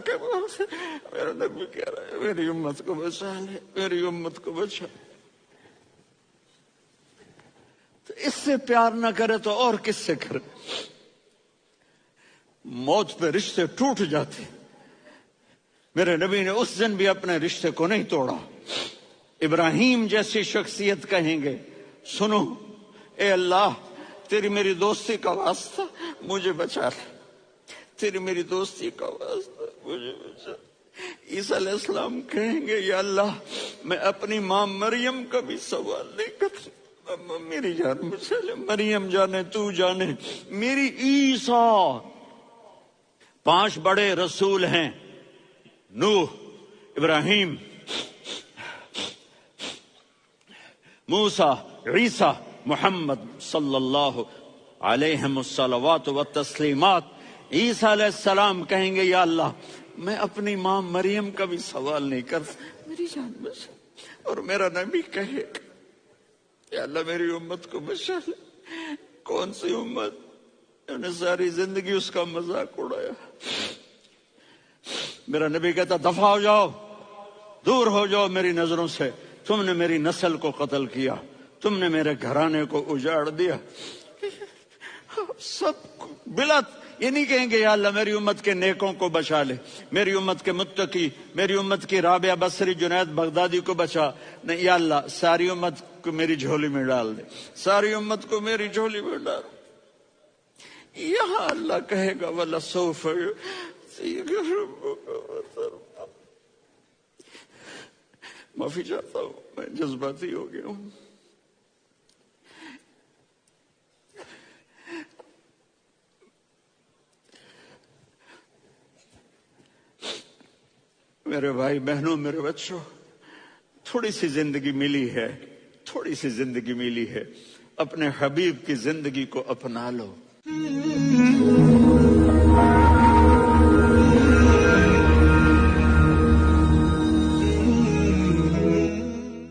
میرا نبی کہہ رہا ہے میری امت کو بچا لے، میری امت کو بچا۔ تو اس سے پیار نہ کرے تو اور کس سے کرے؟ موت پہ رشتے ٹوٹ جاتے، میرے نبی نے اس دن بھی اپنے رشتے کو نہیں توڑا۔ ابراہیم جیسی شخصیت کہیں گے سنو اے اللہ تیری میری دوستی کا واسطہ مجھے بچا لے، تیری میری دوستی کا واسطہ مجھے بچا۔ عیسیٰ علیہ السلام کہیں گے یا اللہ میں اپنی ماں مریم کا بھی سوال نہیں کرتا، میری جان بچا لے، مریم جانے تو جانے میری عیسیٰ۔ 5 بڑے رسول ہیں، نوح، ابراہیم، موسیٰ، عیسیٰ، محمد صلی اللہ علیہ الصلوات والتسلیمات۔ عیسیٰ علیہ السلام کہیں گے یا اللہ میں اپنی ماں مریم کا بھی سوال نہیں کرتا، میری جان بچا۔ اور میرا نبی کہے یا اللہ میری امت کو بچا لے۔ کون سی امت؟ انہوں نے ساری زندگی اس کا مذاق اڑایا۔ میرا نبی کہتا دفع ہو جاؤ، دور ہو جاؤ میری نظروں سے، تم نے میری نسل کو قتل کیا، تم نے میرے گھرانے کو اجاڑ دیا۔ سب بلا یہ نہیں کہیں گے یا اللہ میری امت کے نیکوں کو بچا لے، میری امت کے متقی، میری امت کی رابعہ بصری، جنید بغدادی کو بچا، نہیں یا اللہ ساری امت کو میری جھولی میں ڈال دے، ساری امت کو میری جھولی میں ڈال۔ یہاں اللہ کہے گا وَلَسَوْفَ يُعْطِيكَ رَبُّكَ فَتَرْضَىٰ۔ معافی چاہتا ہوں میں جذباتی ہو گیا ہوں۔ میرے بھائی بہنوں، میرے بچوں، تھوڑی سی زندگی ملی ہے، تھوڑی سی زندگی ملی ہے، اپنے حبیب کی زندگی کو اپنا لو۔